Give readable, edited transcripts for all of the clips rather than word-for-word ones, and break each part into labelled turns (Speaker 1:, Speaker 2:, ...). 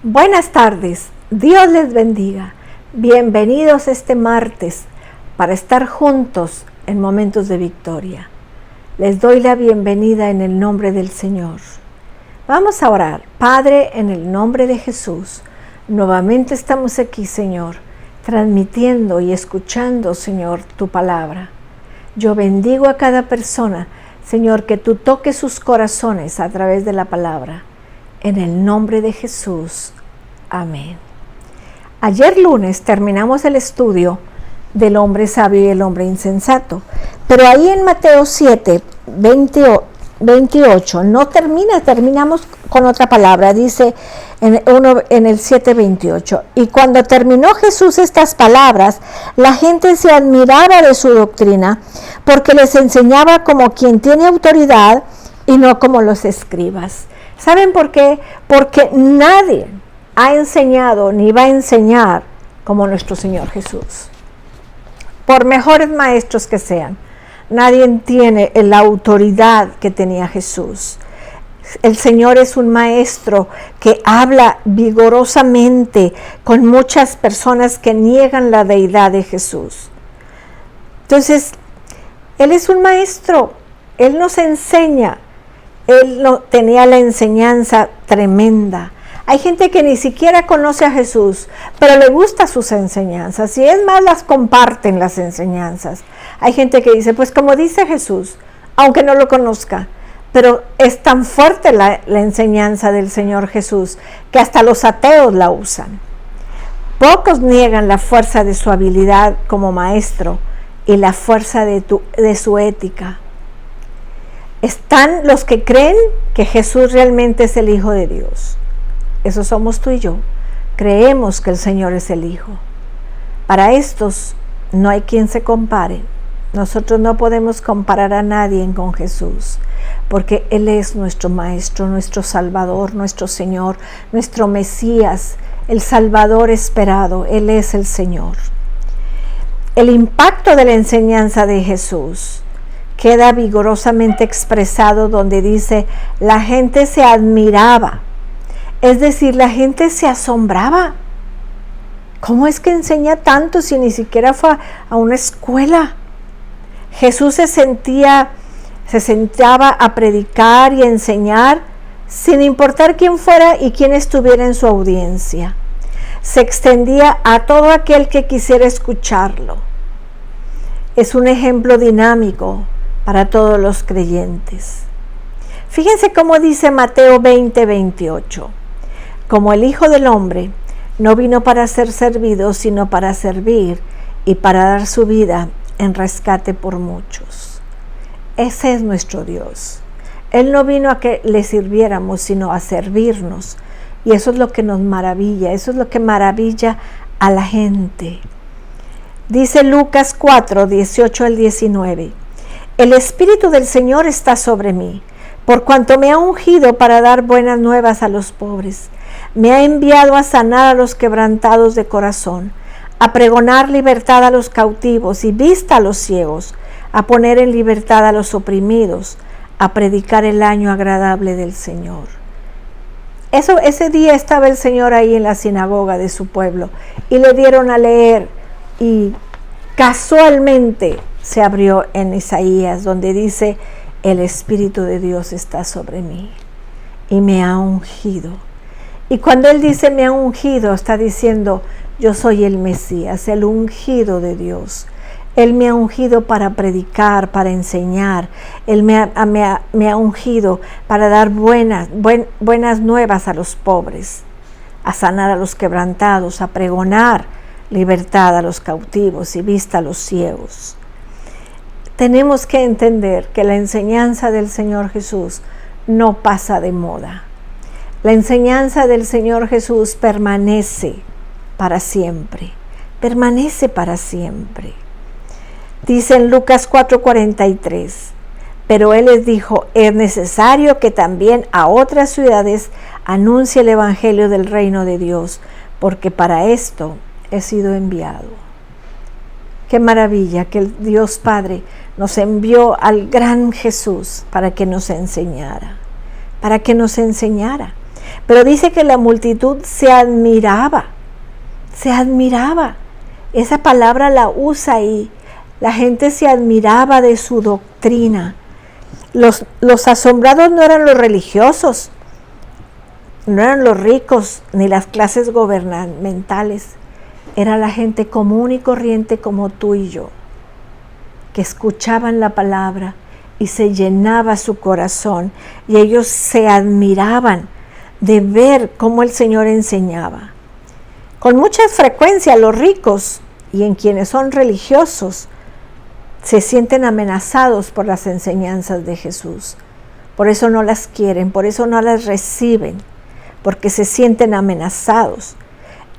Speaker 1: Buenas tardes, Dios les bendiga. Bienvenidos este martes para estar juntos en momentos de victoria. Les doy la bienvenida en el nombre del Señor. Vamos a orar. Padre, en el nombre de Jesús, nuevamente estamos aquí, Señor, transmitiendo y escuchando, Señor, tu palabra. Yo bendigo a cada persona, Señor, que tú toques sus corazones a través de la palabra. En el nombre de Jesús. Amén. Ayer lunes terminamos el estudio del hombre sabio y el hombre insensato. Pero ahí en Mateo 7, 28, no terminamos con otra palabra. Dice en el 7, 28. Y cuando terminó Jesús estas palabras, la gente se admiraba de su doctrina, porque les enseñaba como quien tiene autoridad y no como los escribas. ¿Saben por qué? Porque nadie ha enseñado ni va a enseñar como nuestro Señor Jesús. Por mejores maestros que sean, nadie tiene la autoridad que tenía Jesús. El Señor es un maestro que habla vigorosamente con muchas personas que niegan la deidad de Jesús. Entonces, Él es un maestro, Él nos enseña. Él tenía la enseñanza tremenda. Hay gente que ni siquiera conoce a Jesús, pero le gustan sus enseñanzas, y es más, las comparten las enseñanzas. Hay gente que dice, pues como dice Jesús, aunque no lo conozca, pero es tan fuerte la enseñanza del Señor Jesús, que hasta los ateos la usan. Pocos niegan la fuerza de su habilidad como maestro y la fuerza de su ética. Están los que creen que Jesús realmente es el Hijo de Dios. Eso somos tú y yo. Creemos que el Señor es el Hijo. Para estos no hay quien se compare. Nosotros no podemos comparar a nadie con Jesús, porque Él es nuestro Maestro, nuestro Salvador, nuestro Señor, nuestro Mesías, el Salvador esperado. Él es el Señor. El impacto de la enseñanza de Jesús queda vigorosamente expresado donde dice, la gente se admiraba. Es decir, la gente se asombraba. ¿Cómo es que enseña tanto si ni siquiera fue a una escuela? Jesús se sentaba a predicar y a enseñar sin importar quién fuera y quién estuviera en su audiencia. Se extendía a todo aquel que quisiera escucharlo. Es un ejemplo dinámico para todos los creyentes. Fíjense cómo dice Mateo 20, 28. Como el Hijo del Hombre no vino para ser servido, sino para servir y para dar su vida en rescate por muchos. Ese es nuestro Dios. Él no vino a que le sirviéramos, sino a servirnos. Y eso es lo que nos maravilla, eso es lo que maravilla a la gente. Dice Lucas 4, 18 al 19. El Espíritu del Señor está sobre mí, por cuanto me ha ungido para dar buenas nuevas a los pobres. Me ha enviado a sanar a los quebrantados de corazón, a pregonar libertad a los cautivos y vista a los ciegos, a poner en libertad a los oprimidos, a predicar el año agradable del Señor. Ese día estaba el Señor ahí en la sinagoga de su pueblo y le dieron a leer, y casualmente se abrió en Isaías, donde dice, el Espíritu de Dios está sobre mí y me ha ungido. Y cuando Él dice me ha ungido, está diciendo, yo soy el Mesías, el ungido de Dios. Él me ha ungido para predicar, para enseñar. Él me ha ungido para dar buenas nuevas a los pobres, a sanar a los quebrantados, a pregonar libertad a los cautivos y vista a los ciegos. Tenemos que entender que la enseñanza del Señor Jesús no pasa de moda. La enseñanza del Señor Jesús permanece para siempre. Permanece para siempre. Dice en Lucas 4:43, pero Él les dijo, es necesario que también a otras ciudades anuncie el Evangelio del reino de Dios, porque para esto he sido enviado. Qué maravilla que el Dios Padre nos envió al gran Jesús para que nos enseñara, Pero dice que la multitud se admiraba. Esa palabra la usa ahí. La gente se admiraba de su doctrina. Los asombrados no eran los religiosos, no eran los ricos ni las clases gubernamentales. Era la gente común y corriente como tú y yo, que escuchaban la palabra y se llenaba su corazón, y ellos se admiraban de ver cómo el Señor enseñaba. Con mucha frecuencia los ricos y en quienes son religiosos se sienten amenazados por las enseñanzas de Jesús. Por eso no las quieren, por eso no las reciben, porque se sienten amenazados.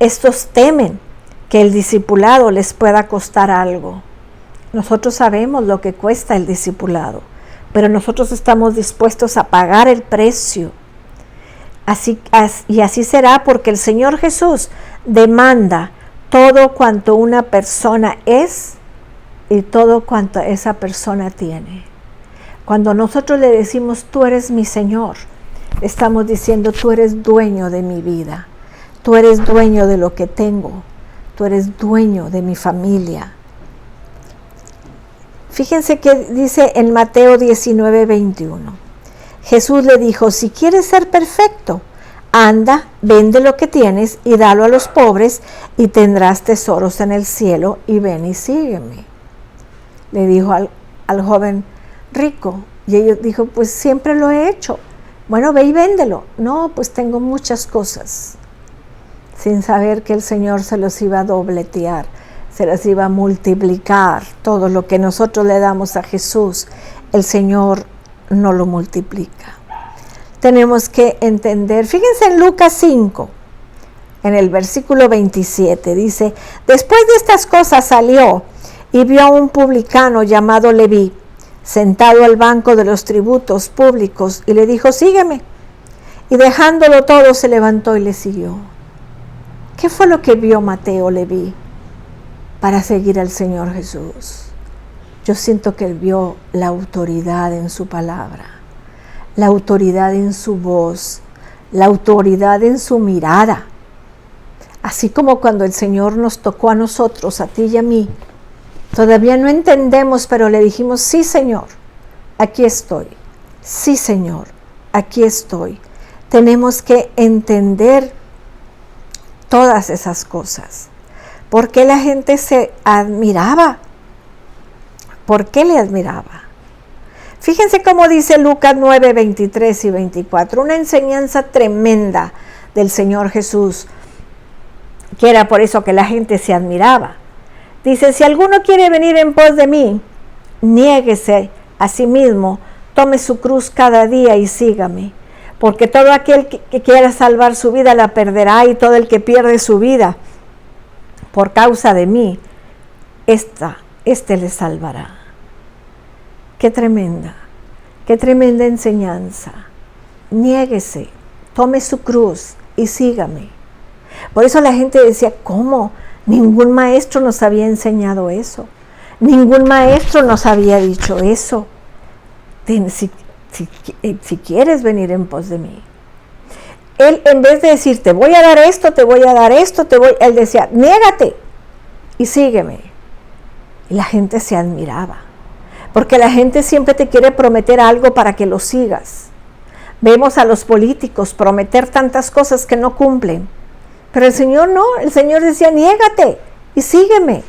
Speaker 1: Estos temen que el discipulado les pueda costar algo. Nosotros sabemos lo que cuesta el discipulado, pero nosotros estamos dispuestos a pagar el precio. Y así será, porque el Señor Jesús demanda todo cuanto una persona es y todo cuanto esa persona tiene. Cuando nosotros le decimos, tú eres mi Señor, estamos diciendo, tú eres dueño de mi vida, tú eres dueño de lo que tengo, tú eres dueño de mi familia. Fíjense que dice en Mateo 19:21. Jesús le dijo, si quieres ser perfecto, anda, vende lo que tienes y dalo a los pobres y tendrás tesoros en el cielo, y ven y sígueme. Le dijo al joven rico, y él dijo, pues siempre lo he hecho. Bueno, ve y véndelo. No, pues tengo muchas cosas. Sin saber que el Señor se los iba a dobletear, se los iba a multiplicar. Todo lo que nosotros le damos a Jesús, el Señor no lo multiplica. Tenemos que entender, fíjense en Lucas 5, en el versículo 27, dice, después de estas cosas salió y vio a un publicano llamado Leví, sentado al banco de los tributos públicos, y le dijo, sígueme. Y dejándolo todo, se levantó y le siguió. ¿Qué fue lo que vio Mateo Leví para seguir al Señor Jesús? Yo siento que él vio la autoridad en su palabra, la autoridad en su voz, la autoridad en su mirada. Así como cuando el Señor nos tocó a nosotros, a ti y a mí, todavía no entendemos, pero le dijimos, sí Señor, aquí estoy. Sí Señor, aquí estoy. Tenemos que entender todas esas cosas. ¿Por qué la gente se admiraba? ¿Por qué le admiraba? Fíjense cómo dice Lucas 9, 23 y 24, una enseñanza tremenda del Señor Jesús, que era por eso que la gente se admiraba. Dice, si alguno quiere venir en pos de mí, niéguese a sí mismo, tome su cruz cada día y sígame. Porque todo aquel que quiera salvar su vida la perderá, y todo el que pierde su vida por causa de mí, este le salvará. Qué tremenda enseñanza. Niéguese, tome su cruz y sígame. Por eso la gente decía, ¿cómo? Ningún maestro nos había enseñado eso. Ningún maestro nos había dicho eso. Si quieres venir en pos de mí. Él, en vez de decir, te voy a dar esto, él decía, niégate y sígueme. Y la gente se admiraba, porque la gente siempre te quiere prometer algo para que lo sigas. Vemos a los políticos prometer tantas cosas que no cumplen, pero el Señor no, el Señor decía, niégate y sígueme.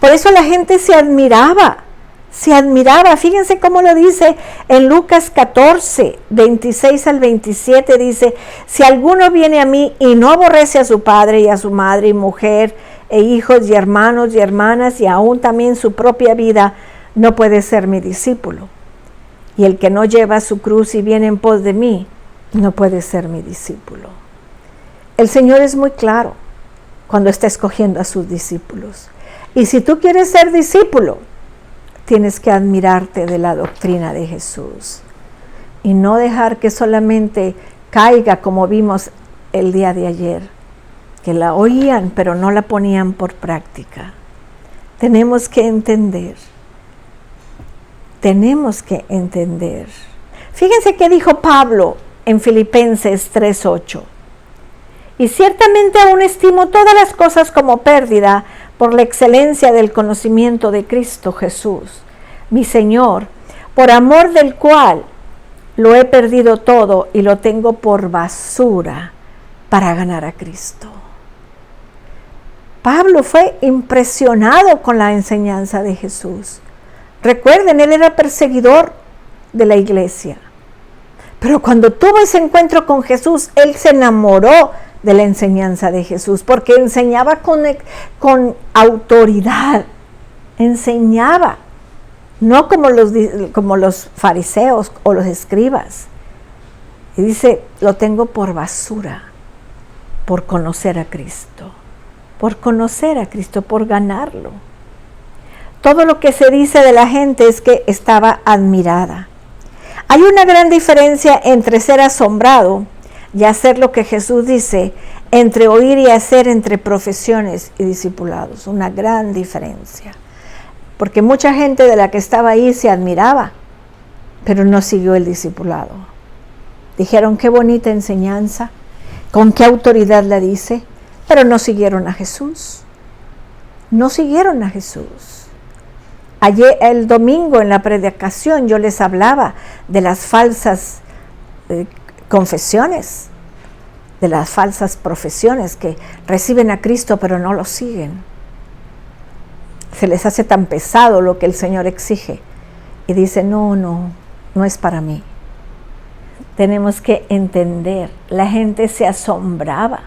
Speaker 1: Por eso la gente se admiraba. Fíjense cómo lo dice en Lucas 14, 26 al 27, dice, si alguno viene a mí y no aborrece a su padre y a su madre y mujer e hijos y hermanos y hermanas y aún también su propia vida, no puede ser mi discípulo. Y el que no lleva su cruz y viene en pos de mí, no puede ser mi discípulo. El Señor es muy claro cuando está escogiendo a sus discípulos. Y si tú quieres ser discípulo, tienes que admirarte de la doctrina de Jesús y no dejar que solamente caiga como vimos el día de ayer, que la oían pero no la ponían por práctica. Tenemos que entender. Fíjense qué dijo Pablo en Filipenses 3:8. Y ciertamente aún estimo todas las cosas como pérdida por la excelencia del conocimiento de Cristo Jesús, mi Señor, por amor del cual lo he perdido todo y lo tengo por basura para ganar a Cristo. Pablo fue impresionado con la enseñanza de Jesús. Recuerden, él era perseguidor de la iglesia. Pero cuando tuvo ese encuentro con Jesús, él se enamoró de la enseñanza de Jesús, porque enseñaba con autoridad, enseñaba, no como los fariseos o los escribas. Y dice, lo tengo por basura, por conocer a Cristo, por ganarlo. Todo lo que se dice de la gente es que estaba admirada. Hay una gran diferencia entre ser asombrado y hacer lo que Jesús dice, entre oír y hacer, entre profesiones y discipulados. Una gran diferencia. Porque mucha gente de la que estaba ahí se admiraba, pero no siguió el discipulado. Dijeron, qué bonita enseñanza, con qué autoridad la dice, pero no siguieron a Jesús. No siguieron a Jesús. Ayer, el domingo en la predicación, yo les hablaba de las falsas confesiones, de las falsas profesiones que reciben a Cristo pero no lo siguen. Se les hace tan pesado lo que el Señor exige y dicen, no es para mí. Tenemos que entender, la gente se asombraba.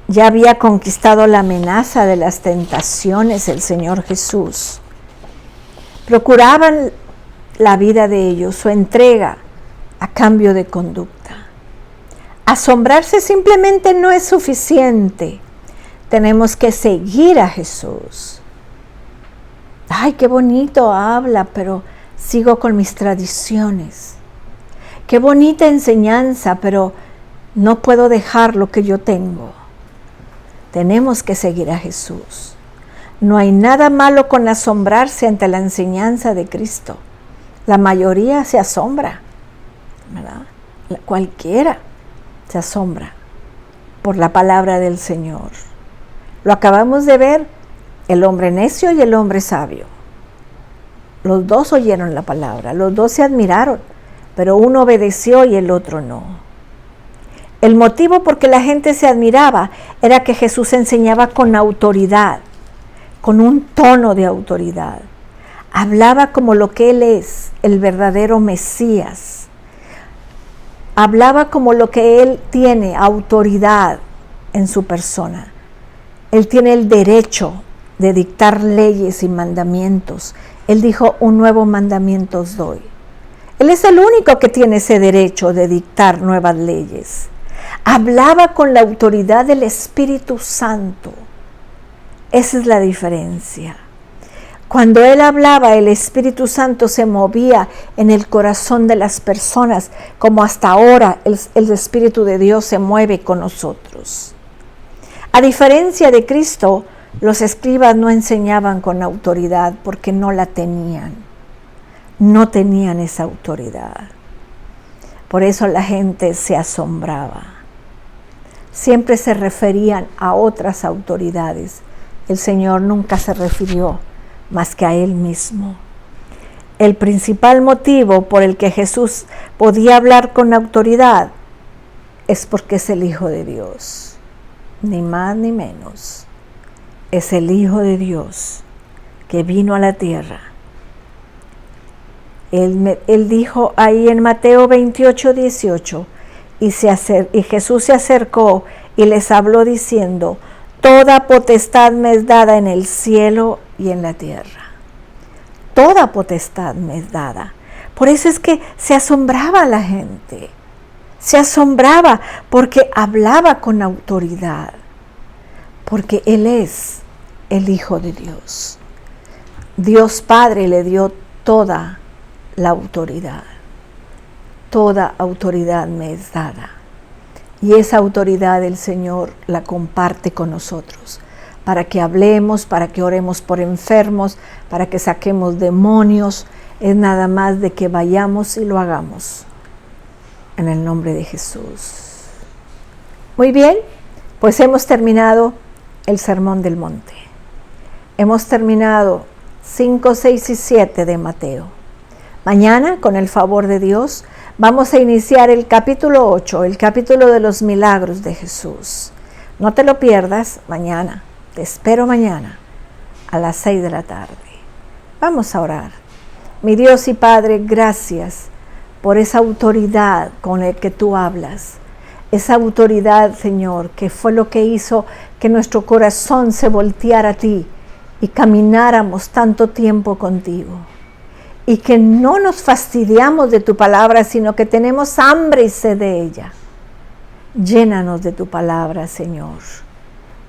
Speaker 1: Ya había conquistado la amenaza de las tentaciones el Señor Jesús. Procuraban la vida de ellos, su entrega a cambio de conducta. Asombrarse simplemente no es suficiente. Tenemos que seguir a Jesús. Ay, qué bonito habla, pero sigo con mis tradiciones. Qué bonita enseñanza, pero no puedo dejar lo que yo tengo. Tenemos que seguir a Jesús. No hay nada malo con asombrarse ante la enseñanza de Cristo. La mayoría se asombra, ¿verdad? Cualquiera se asombra por la palabra del Señor. Lo acabamos de ver, el hombre necio y el hombre sabio. Los dos oyeron la palabra, los dos se admiraron, pero uno obedeció y el otro no. El motivo por que la gente se admiraba era que Jesús enseñaba con autoridad, con un tono de autoridad. Hablaba como lo que Él es, el verdadero Mesías. Hablaba como lo que Él tiene, autoridad en su persona. Él tiene el derecho de dictar leyes y mandamientos. Él dijo, un nuevo mandamiento os doy. Él es el único que tiene ese derecho de dictar nuevas leyes. Hablaba con la autoridad del Espíritu Santo. Esa es la diferencia. Cuando Él hablaba, el Espíritu Santo se movía en el corazón de las personas, como hasta ahora el Espíritu de Dios se mueve con nosotros. A diferencia de Cristo, los escribas no enseñaban con autoridad porque no la tenían. No tenían esa autoridad. Por eso la gente se asombraba. Siempre se referían a otras autoridades. El Señor nunca se refirió más que a Él mismo. El principal motivo por el que Jesús podía hablar con autoridad es porque es el Hijo de Dios. Ni más ni menos. Es el Hijo de Dios que vino a la tierra. Él dijo ahí en Mateo 28:18, y Jesús se acercó y les habló diciendo, toda potestad me es dada en el cielo y en la tierra. Toda potestad me es dada. Por eso es que se asombraba la gente. Se asombraba porque hablaba con autoridad. Porque Él es el Hijo de Dios. Dios Padre le dio toda la autoridad. Toda autoridad me es dada. Y esa autoridad el Señor la comparte con nosotros. Para que hablemos, para que oremos por enfermos, para que saquemos demonios. Es nada más de que vayamos y lo hagamos. en el nombre de Jesús. Muy bien, pues hemos terminado el Sermón del Monte. Hemos terminado 5, 6 y 7 de Mateo. Mañana, con el favor de Dios, vamos a iniciar el capítulo 8, el capítulo de los milagros de Jesús. No te lo pierdas mañana. Te espero mañana a las 6 de la tarde. Vamos a orar. Mi Dios y Padre, gracias por esa autoridad con la que tú hablas. Esa autoridad, Señor, que fue lo que hizo que nuestro corazón se volteara a ti y camináramos tanto tiempo contigo. Y que no nos fastidiamos de tu palabra, sino que tenemos hambre y sed de ella. Llénanos de tu palabra, Señor.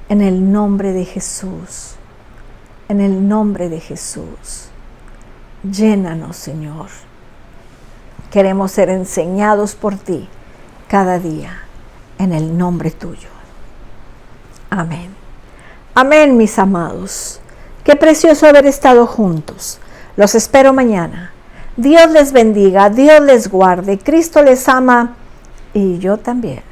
Speaker 1: En el nombre de Jesús. En el nombre de Jesús. Llénanos, Señor. Queremos ser enseñados por ti cada día. En el nombre tuyo. Amén. Amén, mis amados. Qué precioso haber estado juntos. Los espero mañana. Dios les bendiga, Dios les guarde, Cristo les ama y yo también.